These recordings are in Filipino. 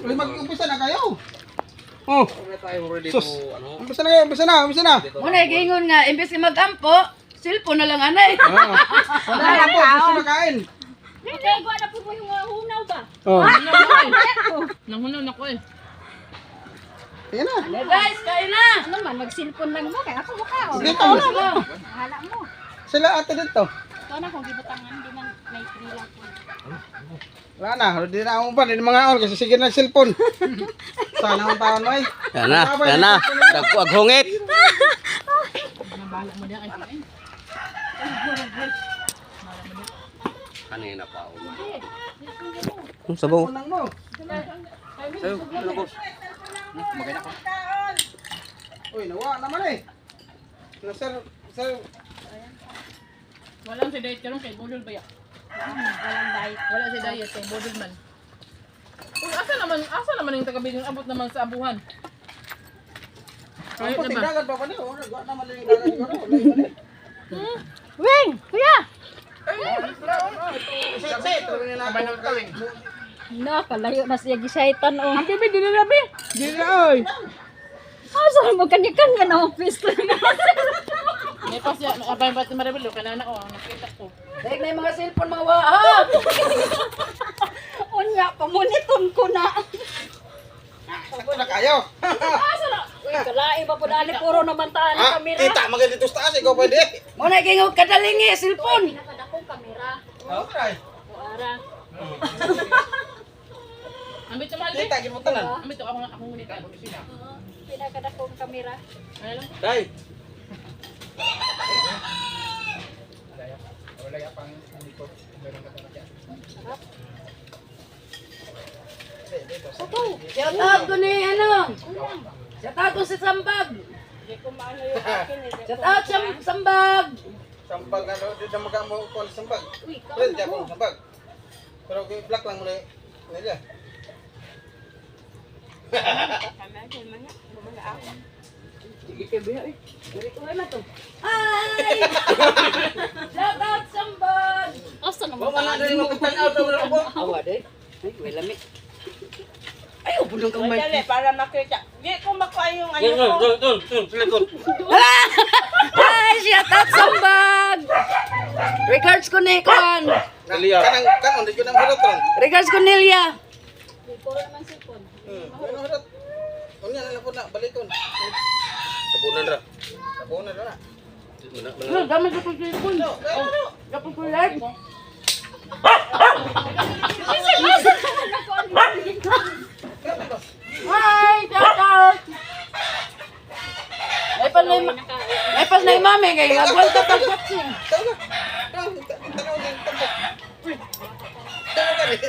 Mag-umpisa na kayo. Oh. Sus. Ano? Umpisa na kayo, umpisa na. Muna gingon nga, imbes nga mag-ampo, cellphone na lang anay. Wala na po, gusto na kain. Hindi, ko na po yung hunaw ba? Oh. Nangunaw na ko eh. Yan na. Hey guys, kain na! Ano man, mag-cellphone lang mo, kaya ako mukha. Dito. Hala mo. Sila ate dito. Ito na kung gibutangan, di man may free lang po. Wala na, hindi na ako pa, hindi mga on kasi sige na cellphone. Sana ang taon mo eh. Yan na. Dagpuag hungit. Nabalak mo diyan ay kain. Kanina pa ako. Sabaw. Unang mo. Sayo, ano boss? Maganda ko. Uy, nawa naman eh. Sir, Walang si diet karon kay Budol ba ya? Walang diet. Wala si diet kay Budol man. Uy, asa naman yung tagabigang abot naman sa abuhan? ang Kahit puting naman. dagat pa pa niyo. Wala naman yung dagat siguro. Weng! Kuya! Kasi, talagang na ako. No, kalayo na siya gisaytan o. Ang bibi din na bi. Di na oy. Asa mo kanya-kanya na office lang. May pas ya, abay pati marabilo kanana ko nakita ko. Dahil na yung mga cellphone mga wahab. Unya, pamuniton ko na. Ako na kayo. Asa na? Uy, kalain pa po dali, puro naman tahan ang Ah, kamera. kita maganda dito sa taas, ikaw pwede. Muna gingog kadalingi cellphone. Pinakadakong kamera. Okay. Kuara. Ambit mahal di. Kita, gimutan na. Ambit ako ngunit. Pinakadakong kamera. Ano lang? Dai. Shout out ko ni ano? Shout out ko si Sambag. Hindi ko maano yung akin eh. Shout out sa Sambag. Sambag ano, dito magamo ko sambag. Uy, Pwede di ako sambag. Pero black lang muna. Nila. Sige kay biya eh. Dili ko na to. Hi! Shout out Sambag. asa naman Wa man na rin magtang out na ako. Awa de. Ay, may lami. Ay, ubulong kang may. Dali, para makita. Di ko makuha yung ano ko. Hi, shout out Sambag. Regards ko ni Kwan. Kanang di ko na hirot ron. Regards ko Nelia. puro naman sipon. Ano hirot? Unya na lang po na balikon. Sabunan ra. Sabunan na. Ano, dami ko ko cellphone. Dapat ko live. Hi, shout out. Ay pas na mami kay agwal ka pag-boxing. Tawa. Tanaw din tambok. Tawa ka rin.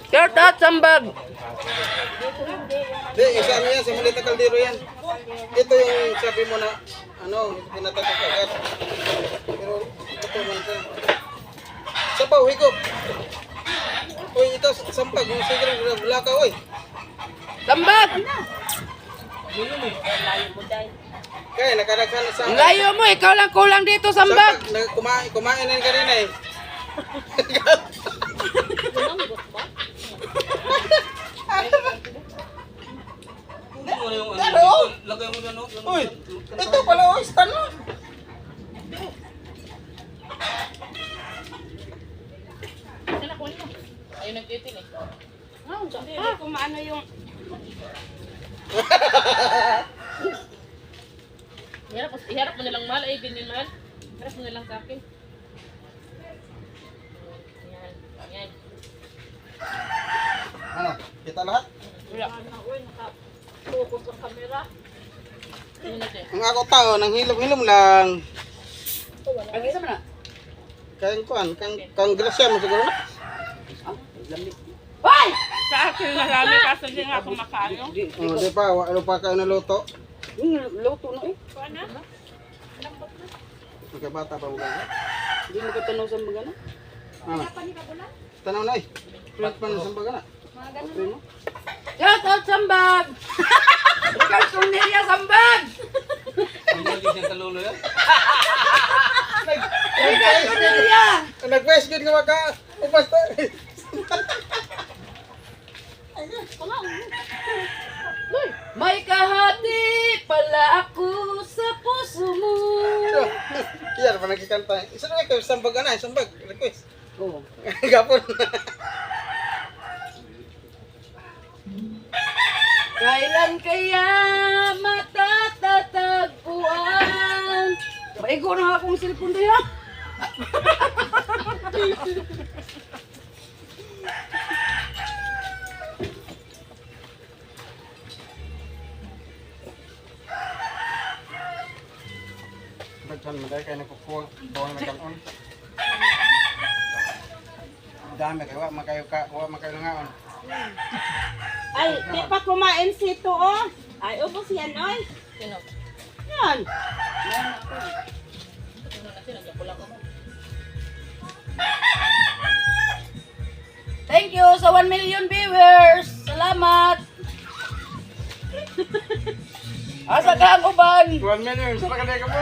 Shout out Sambag. Di, isa ano yan, sa Malita Caldero yan. Ito yung sabi mo na, ano, pinatatok agad. Pero, ito man siya. Sabaw, higop. Uy, ito, sampag, yung sigurang bulaka, uy. Sambag. Kaya, nakadaghan na sa... Ang layo mo, ikaw lang kulang dito Sambag. Kumain na yung kanina eh. Lagay mo dyan, Uy, ito pala, oh, stand mo. Ayun nag-18 eh. Hindi ko maano yung... Iharap mo nilang mahal, ay din mahal. Iharap mo nilang sa akin. Yan, yan. Ano, kita lahat? Wala. Uy, naka-focus ang kamera. Yun natin. Ang ako tao, nang hilom-hilom lang. Ay, kisa mo na. Kaya kuan, kang grasya mo siguro na. Hoy! Sa akin na lami kasi hindi nga ako makaano. Oh, di pa, ano pa kayo naluto? Yung luto na eh. Ano? Magkabata pa mo gano'n. Hindi mo katanaw sa mga na. Ano? Tanaw na eh. Plat pa na sa baga na. Shout out Sambag! Regards kong Nelia Sambag! Ang lagi siya kalulo yan. Ay, nag-quest yun nga maka. Basta. May kahati pala ako sa puso mo. Yan, pa nagkikanta. Isa na kayo, sambag na, sambag. Request. Oh. Gapon. Kailan kaya matatatagpuan? Maigo na akong cellphone doon ha. Bagsan, maday kayo nakukuha. Bawang na kanon. Dami kayo, wa makayo ngaon. Ay, di pa kumain si ito, oh. Ay, ubos yan, oy. Sino? Yan. Thank you sa 1 million viewers. Salamat. Asa ka ang uban? 1 million, sa kanay ka mo.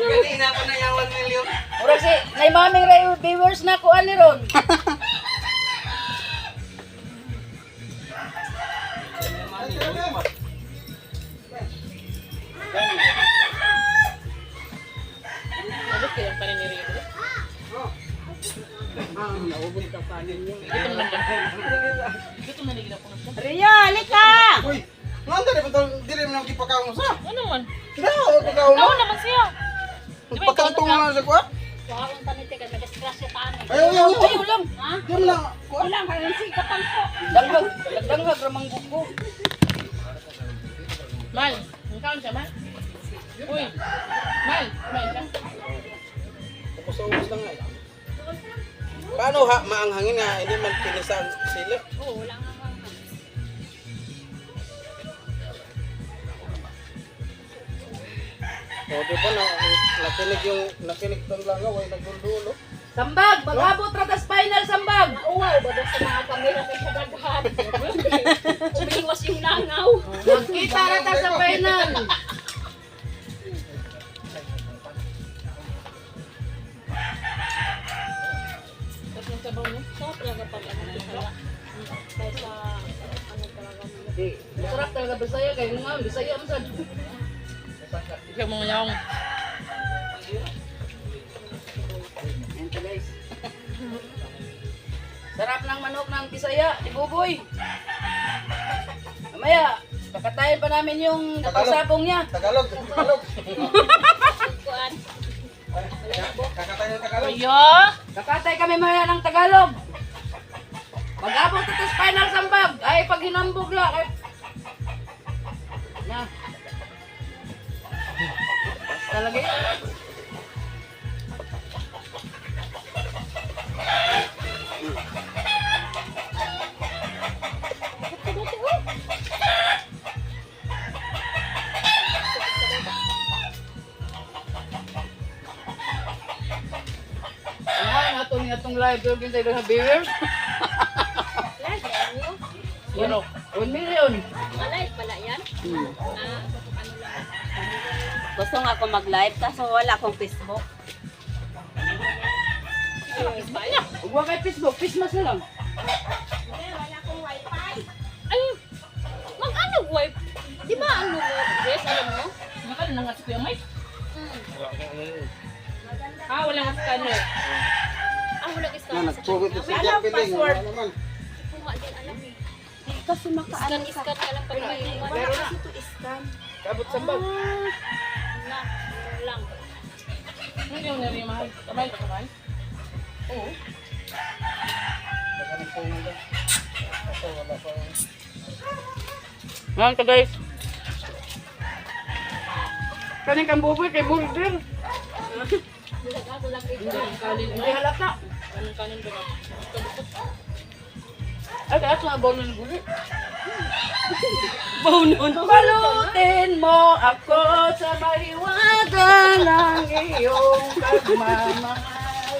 Ganina pa na yung 1 million. Murag si, nay maming ray viewers na ko ani ron. Rio, halika! Uy, nganda rin pa dili mo nang ipakaw mo sa. Ano man? Daw, ipakaw mo. Ano naman siya? Pagkantong mo na sa kuha. Kuhaon taniti ka, nag-disgrasya taan. Ayaw, ayaw, ayaw. Ay ulang. Ha? Diyan lang. Kuha. Wala, kaya sikatan ko. Danghag ramang buko. Mal, ang kaon siya, Mal? Uy, Mal, kumain ka? Tapos lang nga. Paano maanghangin nga, hindi man pinisan sila? Oo, wala nga nga. O, di ba na, nakinig tong langaw, ay nagdulo. Sambag, mag-abot ra tas final sambag. Wow, ba sa mga kamera may kadaghan. Umiwas yung langaw. Magkita ra ta sa final. Tapos yung sabaw mo, sarap talaga pag ano talaga. Kaysa ano talaga mo. Masarap talaga Bisaya kay nga Bisaya man sad. Ikaw mga yaong. Ito guys. Sarap ng manok ng Bisaya, ibuboy. Mamaya, kakatayin pa namin yung napasabong niya. Tagalog. Kuan. Kakatayin ng Tagalog. Ayo! Kakatay kami mamaya ng Tagalog. Mag-abot ito sa final sambag. Ay, pag hinambog la. Ay. Na. Talaga yun. Ano nga ni atong live pero kinsa sa viewers? Live ba niyo? Ano? 1 million. Live pala yan? Ah, ano lang. Gusto nga ako mag-live, kaso wala akong Facebook. Huwag mo kay Facebook, Christmas na lang. Wala akong wifi. Ay, mag-ano wifi? Di ba ano mo? Yes, alam mo? Nakala na nga si Kuya Mike. Ah, wala nga scanner. Ah, wala ka Na, nagpugod na si Jack Piling. password. Ano naman? Kung nga din alam eh. Kasi makaano Iskan ka lang pag may iwan. Meron na. Ito iskan. Kabot sambag. Na, lang. Ano yung narimahay? Kamay ka kamay? Oo. Baka nagpungan ka. Ito, wala pa. Ngayon ka guys. Kaning kang buboy kay burger. Ako lang ito. Hindi halata. Anong kanin ba na? Ay, kaya sa bawal ng guli. Balutin mo ako sa mahiwaga ng iyong pagmamahal.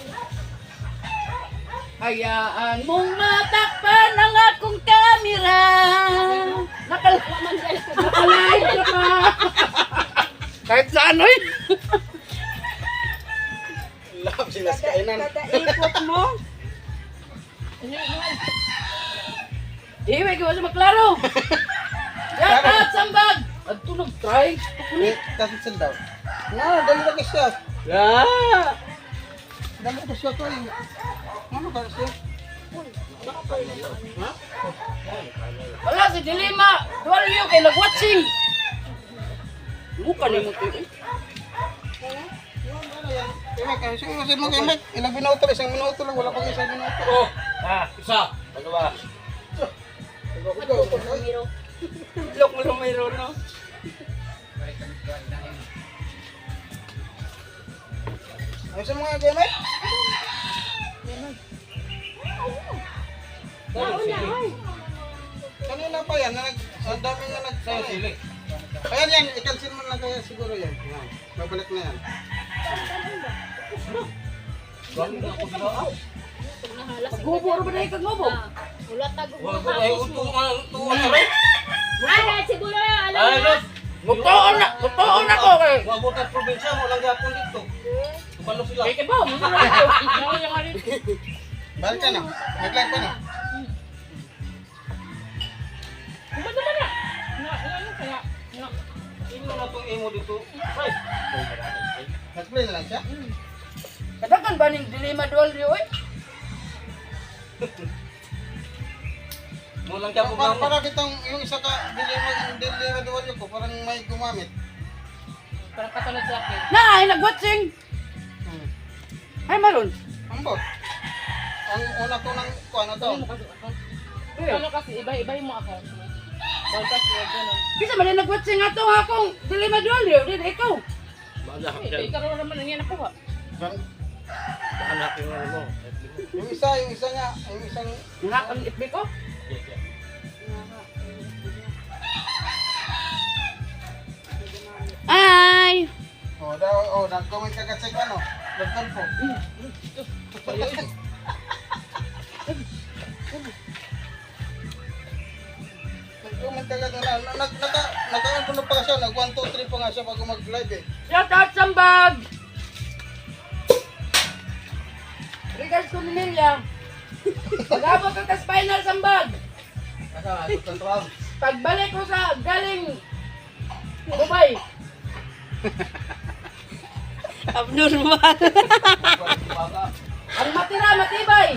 Hayaan mong matakpan ang akong kamera. Nakalive ka pa. Kahit saan, oy. Kainan. Kada ikot mo. Iwi, gawa sa maklaro. Shout out, sambag. At tulog, try. Cancel daw. Dali lagi siya. Ah! Dali lagi siya ko. Ano ba siya? Ha? Wala, si Dilima. Duwal yun, kay nag-watching. Mukha ni mo ito eh. Imek, sige mo Imek. Ilang minuto, isang minuto lang. Wala pang isang minuto. Oh, isa. Ano ba? Lok mo lumero, no? Ayos mo nga, Imek. Kanina pa yan, ang dami nga nag-sili. Ayan yan, i-cancel mo lang kaya siguro yan. Yan, babalik na yan. Gubo rin ba na ikag mo po? Wala tago Wala mo ko ay utuan na rin. Ay, siguro alam Ay, mo. Ros. Mutoon ako kay. Wabot at probinsya, walang gapon dito. Tubalo sila. Kay kibaw, mutoon ako. Ako yung alin. Balik ka na, mag-live pa na. Ba't naman na? Ano kaya? Ino na itong imo dito. Ay. Nag-play na lang siya. Katakan ba ning Dilima dual rio eh? Mo lang kaya po nga mo. Para kitang yung isa ka, dilima duwal ko, parang may gumamit. Parang katulad sa akin. Na, ay nag-watching. Ay maron. Ang bot. Ang una ko ng kuha na to. Ano kasi iba-iba mo ako. Bisa man nag-watching ato akong Dilima dual rio, di ikaw. Baga. Ikaw naman ang yan ako ha. Anak yung ano mo. Yung isa niya, yung isang... Nakakang itbi ko. Ay! Nag-comment ka kasi ano, nag-call po. Nag-comment ka kasi naka-on pa siya, nag 1, 2, 3 pa nga siya bago mag-live eh. Shout out Sambag! Regards ko ni Nelia. Mag-abot ka sa spinal Sambag. Pagbalik ko sa galing Dubai. Abnormal. Ang matira, matibay.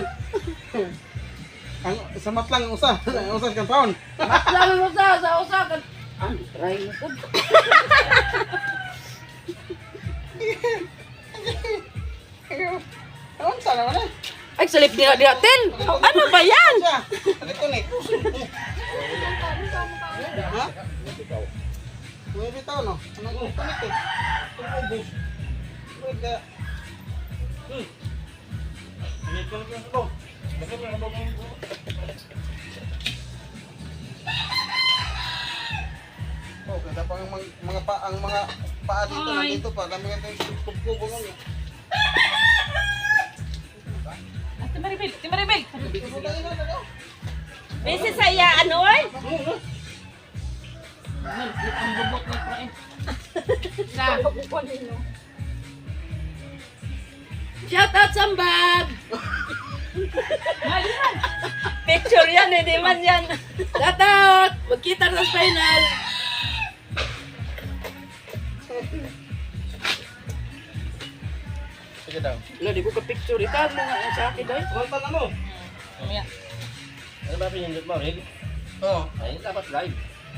Ang sa matlang ang usa, ang usa sa pound. Matlang mo sa usa. Try mo po. Ano sa naman eh? Ay, salip din natin. Ano ba yan? Siya, reconnect. Ha? May bitaw no? Anong connect eh? Wait ka. Oh, ganda pa ang mga paa dito, nandito pa. Dami nga tayong kubo ngayon. Timaribig. Bese sa iya, ano ay? Ang bubok ni Pro eh. Shout out Sambag! Picture yan, hindi man yan. Shout out! Magkita na sa spinal. Sige daw. Wala, di ko ka-picture. Itaan mo nga sa akin doy. Kumantan na mo. Mamaya. Ano ba pinindot mo, Rig? Oh, Ay, dapat live.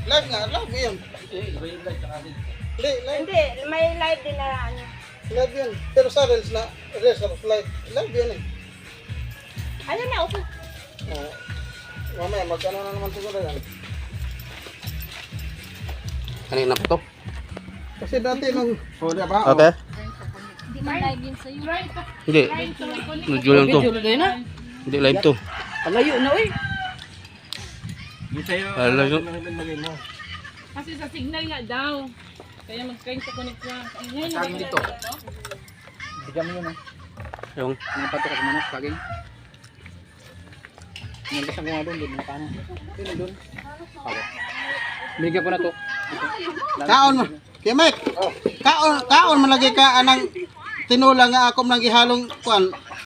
live nga, live yun. Iba yung live sa akin. Hindi, live. Hindi, may live din na ano. Live yun. Pero sa Reels na, Reels of live. Live yun eh. Ano na, okay. Oh, mamaya, magkano na naman siguro yan. Kanina po to. Kasi dati nung... Oh, diba? Okay. Hindi man live yun sa'yo. Hindi. Video lang to. Video na din na. Hindi live to. Palayo na eh. Alayo. Kasi sa signal nga daw. Kaya mag-trying to connect siya. Ngayon na dito. Bigyan mo yun ah. Yung. Napatok sa manok, saging. Nandito sa mga doon, doon. Paano? Doon, doon. Bigyan ko na to. Kaon mo. Kaya Mike, kaon malagay ka anang tinula nga ako nang ihalong kuan